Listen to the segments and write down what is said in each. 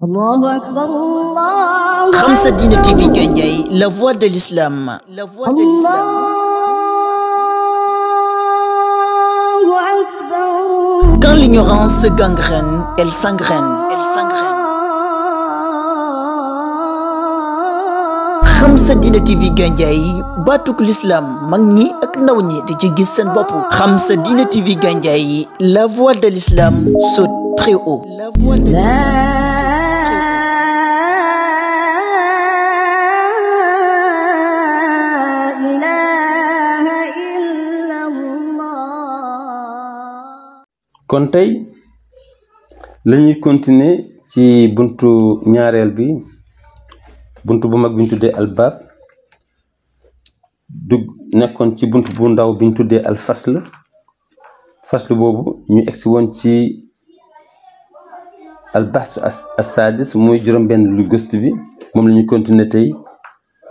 الله أكبر الله Khamsa Dina TV Gandiaye, la voix de l'islam. الله أكبر. Quand l'ignorance gangrène, elle s'engraine. Khamsa Dina TV Gandiaye, batuk l'islam, mag ñi ak ndaw ñi di ci gis seen bopp. Khamsa Dina TV Gandiaye, la voix de l'islam saute très haut. La voix de l'islam. kon tey lañuy continuer ci buntu ñaareel bi buntu bu mag bi ñu tuddee albab nekkoon ci buntu bu ndaw bi ñu tuddee al fasl boobu ñu egsi woon ci al bahs as-sadis muy juróom benn lu gëstu bi moom la ñuy continuer tey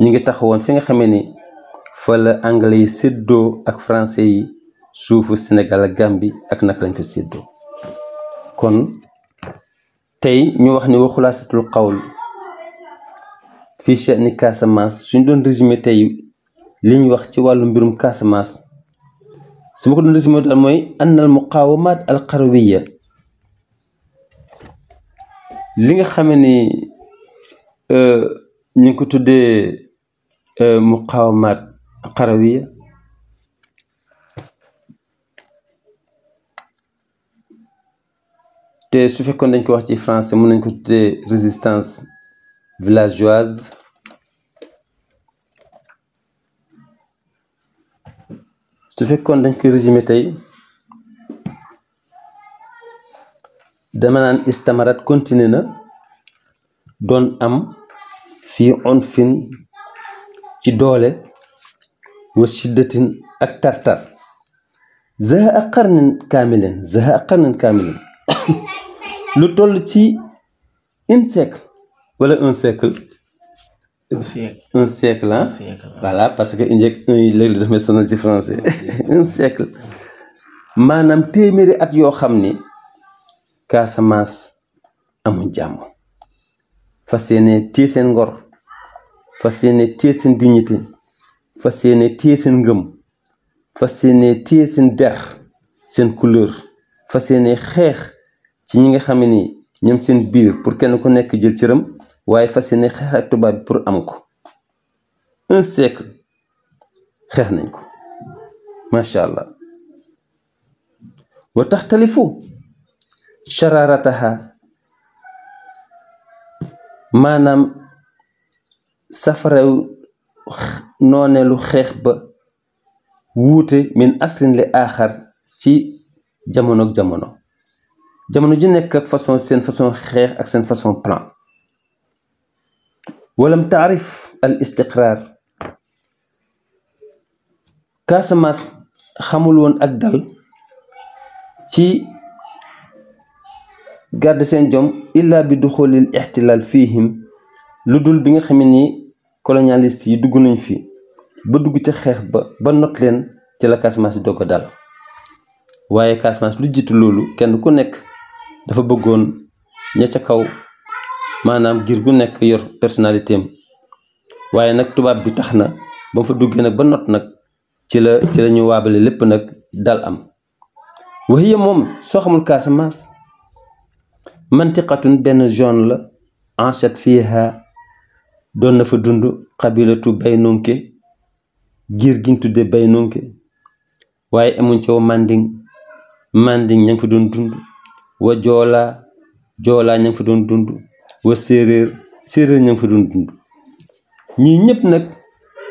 ñu ngi taxawoon fi nga xamee ni fa la anglais yi séddoo ak français yi suufu Sénégal ak Gambie ak naka lañ ko séddoo kon tey ñu wax ni wa xulaasatul qawl fii sha'ni Casamance suñ doon résumé tey li ñu wax ci wàllu mbirum Casamance su ma ko doon résumé daal mooy anna al muqawamat al qarawiyya li nga xamee ni ñu ngi ko tuddee muqawamat qarawiyya te su fekkoon dañ ko wax ci français mën nañ ko tuddee résistance villageoise su fekkoon dañ koy résumé tey dama naan istamarat continué na doon am fii unfin ci doole wa shiddatin ak tartar zaha qarnin kaamilen lu toll ci un siècle wala un siècle voilà parce que inject un yi léegi dafay sonal ci français un siècle maanaam téeméeri at yoo xam ni Casamance amul jàmm fas yéene téye seen ngor fas yéene téye seen dignité fas yéene téye seen ngëm fas yéene téye seen der seen couleur fas yéene xeex ci ñi nga xam ni ñoom seen biir pour kenn ku nekk jël cëram waaye fas yéene xeex ak tubaab bi pour am ko un siècle xeex nañ ko macha allah wa taxtalifu shararataha maanaam safaraw nooneelu xeex ba wuute min asrin li aaxar ci jamono ju nekk ak seen façon xeex ak seen façon plan walam taarif al istiqraar Casamance xamul woon ak dal ci garde seen jom illa bi duxulil ixtilaal fihim lu dul bi nga xam ni colonialiste yi dugg nañ fi ba dugg ca xeex ba not leen ci la Casamance doog a dal waaye Casamance lu jiitu loolu kenn ku nekk dafa bëggoon ña ca kaw maanaam giir gu nekk yor personnalité am waaye nag tubaab bi tax na ba mu fa duggee nag ba not nag ci la ñu waabale lépp nag dal am waxiya moom soo xamul Casamance mantiqatun benn zone la anchat fiha doon na fa dund xabilatu baynunke giir giñ tudde baynunke waaye amuñ ci wa manding ña ngi fa doon dund wa joolaa ña ngi fa doon dund wa séeréer ña ngi fa doon dund ñii ñëpp nag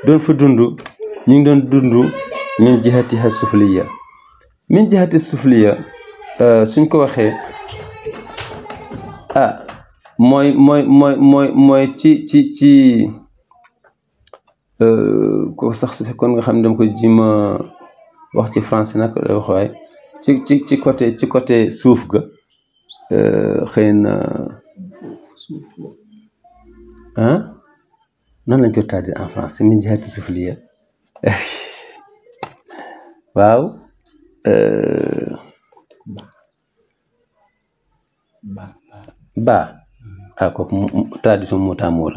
doon fa dund ñu ngi doon dund min jihatiha sufliya suñ ko waxee mooy ci ko sax su fekkoon nga xam ne dama koy jima wax ci français nag lay wax waaye ci côté suuf ga xëy na nan lañ ko traduire en français min jihati sufliya waaw ba ah kooku tradition moo taamoo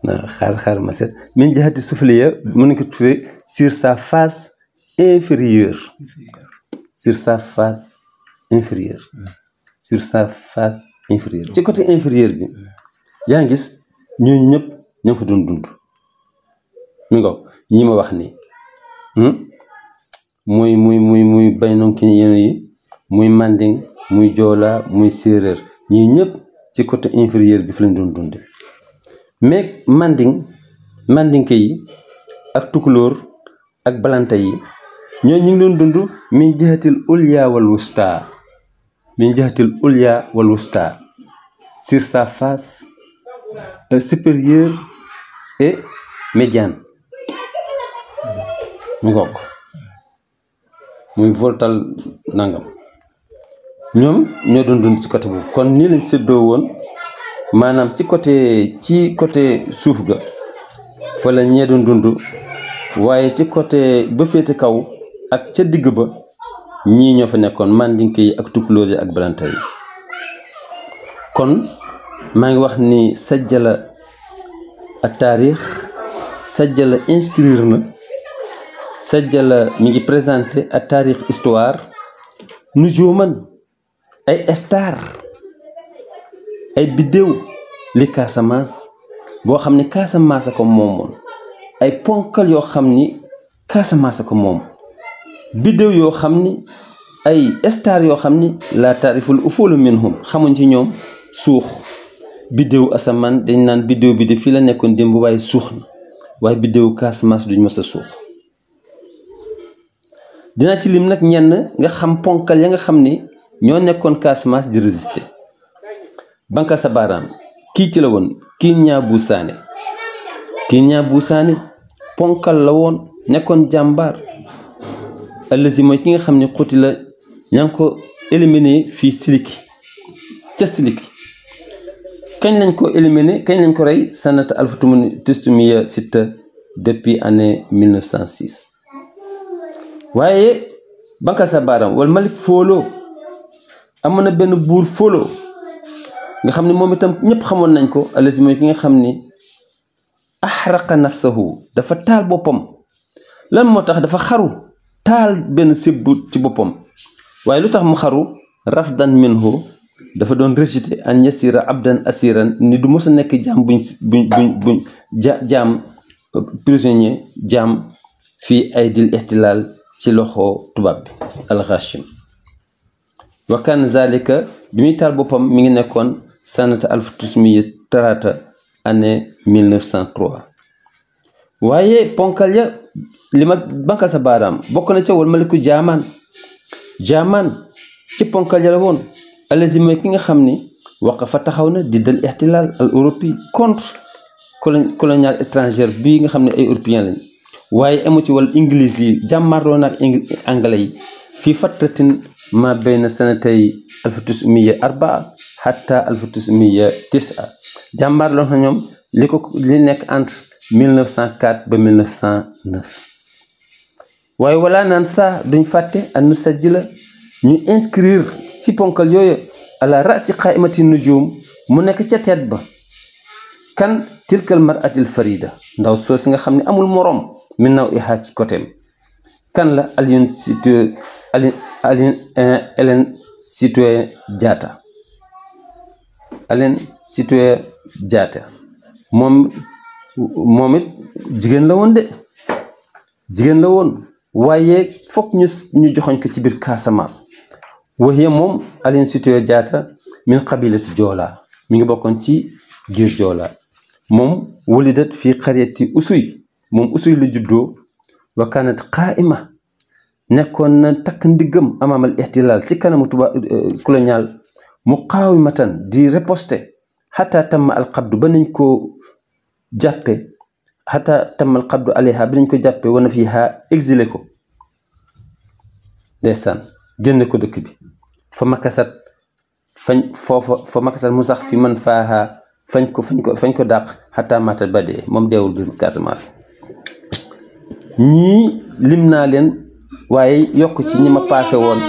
la xaar ma seet min jihati sufliya mën nañu ko tuddee sur sa face inférieure sur sa face inférieure sur sa face inférieure ci côté inférieur bi yaa ngi gis ñooñu ñëpp ñoo fa doon dund mi nga ñi ma wax nii muy baynonki yéen yi muy manding muy joola muy séeréer ñii ñëpp ci côté inférieur bi fi lañ doon dunde mais mandinke yi ak tukulóor ak balanta yi ñoo ñu ngi doon dund min jihatil ulya wal wusta sur sa face supérieure et médiane mu ngoog muy voltal nangam ñoom ñoo doon dund ci côté boobu kon nii lañ séddoo woon maanaam ci côté suuf ga fa la ñee doon dund waaye ci côté ba féete kaw ak ca digg ba ñii ñoo fa nekkoon mandinke yi ak tukulóor yi ak balanta yi kon maa ngi wax ni sajjala ak taarix sajjala inscrire na sajjala mi ngi présenté ak taarix histoire nujuman ay star ay biddéew li Casamance boo xam ni Casamance ko moomoon ay ponkal yoo xam ni Casamance ko moom biddéew yoo xam ni ay star yoo xam ni la taariful ufulu minhum xamuñ ci ñoom suux biddéew asamaan dañ naan biddéew bi de fii la nekkoon démb waaye suux na waaye biddéew Casamance duñ mës a suux dinaa ci lim nag ñenn nga xam ponkal ya nga xam ni ñoo nekkoon Casamance di résister bankal sa baaraam kii ci la woon kii ñaa bu saane ponkal la woon nekkoon jàmbaar allazi mooy ki nga xam ne xuti la ña ngi ko éliminé fii Siliki ca Siliki kañ lañ ko éliminé kañ lañ ko rey sanata alfatumutistumia sitta depuis année 1906 waaye bankal sa baaraam wala Malik Folo amoon na benn buur Folo nga xam ne moom itam ñëpp xamoon nañ ko allazi mooy ki nga xam ni ahraqa nafsahu dafa taal boppam lan moo tax dafa xaru taal benn sibbu ci boppam waaye lu tax mu xaru rafdan minhu dafa doon rejeté an yasira abdan asiran ni du mos a nekk jaam buñ jaam prisonnier jaam fii ay dil ihtilal ci loxo tubaab bi al-Ghashim wa kan zalika bi muy taal boppam mi ngi nekkoon sanata alfatusmiya tarata année 1903 waaye ponkal ya li ma bankal sa baaraam bokk na ca wal maliku jaamaan ci ponkal ya la woon allazi mooy ki nga xam ni waqafa taxaw na di dal ihtilal al européen contre colonial étranger bii nga xam ne ay européen lañ waaye amu ci wala anglais yi jàmmarloo na ak anglais yi fii fatratin ma bayna sanatay alfatusmiya 4 hatta alfatusmiya 9 jàmmarloo na ñoom li nekk entre 1904 ba 1909 waaye wala naan saa duñ fàtte an nu sajjila ñu inscrire ci ponkal yooyu ala rasi qaimati nujum mu nekk ca teet ba kan tilkal maratil farida ndaw soo si nga xam ne amul morom min naw i ci côté kan la Aline Sitoé Diatta moom it jigéen la woon waaye fokk ñu joxoñ ko ci biir Casamance waxiya moom Aline Sitoé Diatta min qabilati Joola mi ngi bokkoon ci giir Joola moom wulidat fii qaryati Usuy moom Usuy la juddoo wa kanat qaa'ima nekkoon na takk ndiggam amaamal ihtilal ci kanamu tubaab colonial muqaawimatan di riposter xataa tamma alqabdu ba nañ ko jàppe xataa tamma alqabdu alayha ba nañ ko jàppe wana fii ha exilé ko ndeysaan génne ko dëkk bi fa makasat mu sax fi man faaha fañ ko dàq xataa matat ba dee moom deewul biir Casamance ñii lim naa leen waaye yokk ci ñi ma paase woon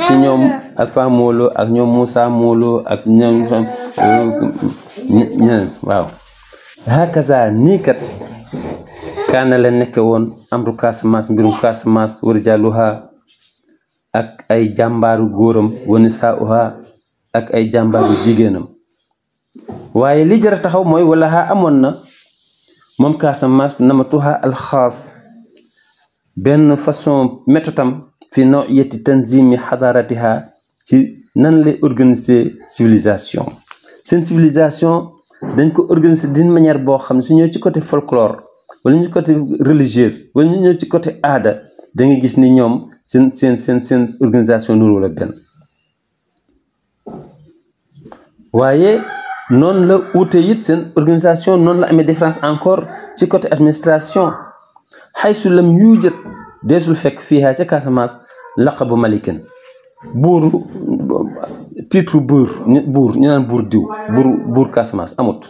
ci ñoom Alpha Molo ak ñoom Moussa Molo ak ñoom ñeneen waaw hakaza nii kat kaana la nekk woon amru Casamance mbirum Casamance wa rijaaluha ak ay jàmbaaru góoram wa nisaa'uha ak ay jàmbaaru jigéenam waaye li jar a taxaw mooy wala ha amoon na moom Casamance namatuha alxaas benn façon métodam fi nawiyati tanzimi xadaaratiha ci nan lay organiser civilisation seen civilisation dañ ko organiser d'une manière boo xam ne su ñëw ci côté folklore wala ñu ci côté religieuse wala ñu ñëw ci côté aada da nga gis ni ñoom seen organisation nuru la benn waaye noonu la uute it seen organisation noonu la amee différence encore ci côté administration xaysu lam yuujat deesul fekk fii ca Casamance laqabu malikin buuru titre buur ñu naan buur diw buur Casamance amut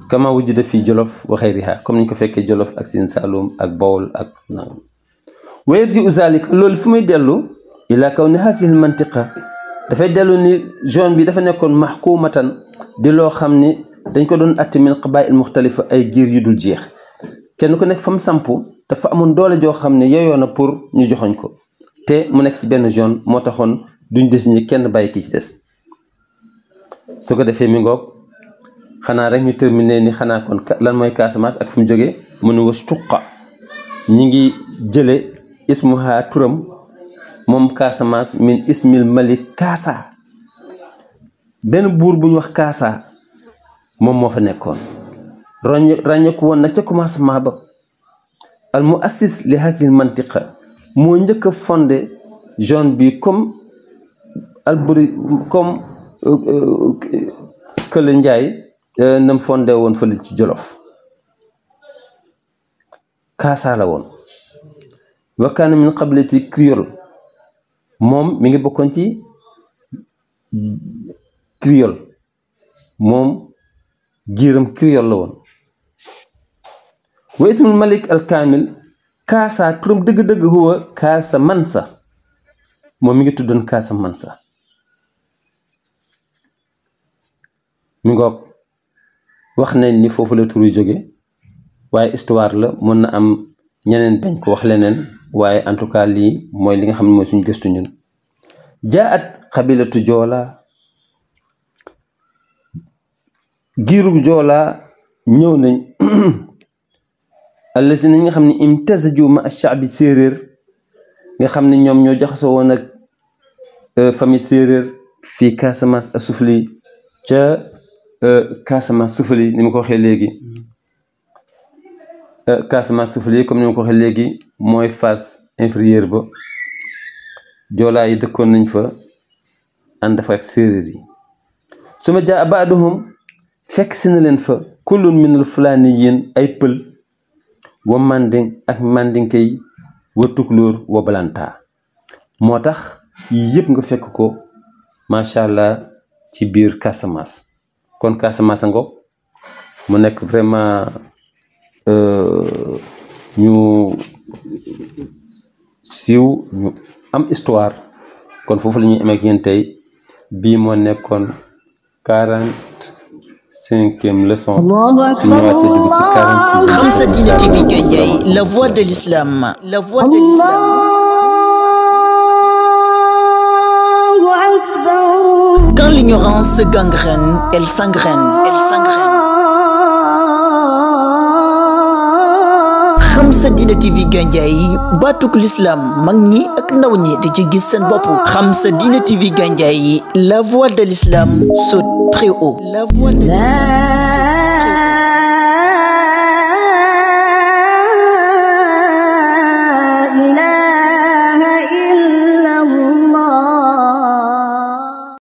kama wujida fii Jolof wa xayriha comme niñ ko fekkee Jolof ak Siin Saalum ak Bawol ak nangam wayar ji uzalika loolu fu muy dellu ila kaw ni haasihi al mantiqa dafay dellu ni zone bi dafa nekkoon mahkumatan di loo xam ni dañ ko doon atti min qabaa'il muxtalifa ay giir yu dul jeex kenn ku nekk fa mu sampu dafa amoon doole joo xam ne yeyoo na pour ñu joxoñ ko te mu nekk ci benn zone moo taxoon duñ désigner kenn bàyyi ki ci des su ko defee mi ngoog xanaa rek ñu terminer ni xanaa kon lan mooy Casamance ak fu mu jógee mu ne was tuqa ñi ngi jële ismuha turam moom Casamance min ismil malik Kaasa benn buur bu ñu wax Kaasa moom moo fa nekkoon ràññeeku woon na ca commencement ba al muassis li hasil mantiqa moo njëkk a fondé zone bi comme Alburi comme Kële Njaay nam fondé woon fële ci Jolof Kaasa la woon wa kaana min qabilati Criol moom mi ngi bokkoon ci Criol moom giiram Criol la woon wa ismul malik al kaamil Kaasa turam dëgg-dëgg huwa Casamansa moom mi ngi tuddoon Casamansa mi ngoog wax nañ ni foofu la tur yu jóge waaye histoire la mën na am ñeneen bañ ko wax leneen waaye en tout cas lii mooy li nga xam ne mooy suñu gëstu ñun jaat xabilatu joola giiru joola ñëw nañ allasi nañ nga xam ne imtazaju ma ash-sha'bi séeréer nga xam ne ñoom ñoo jaxasoo woon ak famille séeréer fii Casamance a sufli ca Casamance sufli ni ma ko waxee léegi Casamance sufli comme ni ma ko waxee léegi mooy face inférieure ba joolaa yi dëkkoon nañ fa ànd fa ak séeréer yi su ma jaa baaduhum fekk si na leen fa kullun minal fulaaniyin ay pël wa manding ak mandinke yi wa tukulóor wa balanta moo tax yii yëpp nga fekk ko macha allah ci biir Casamance kon Casamance a ngoog mu nekk vraiment ñu siiw ñu am histoire kon foofu la ñuy amee ak yéen tey bii moo nekkoon 45e leçon su ñëwaatee dugg ci 46e. Khamsa Dina TV Gandiaye, la voix de l'islam, la voix de l'islam. Quand l'ignorance gangrène, elle s'engraine, elle s'engraine. Khamsa Dina TV Gandiaye, baatuk l'islam mag ñi ak ndaw ñi di ci gis seen bopp. Khamsa Dina TV Gandiaye, la voix de l'islam saute très haut. La voix de l'islam.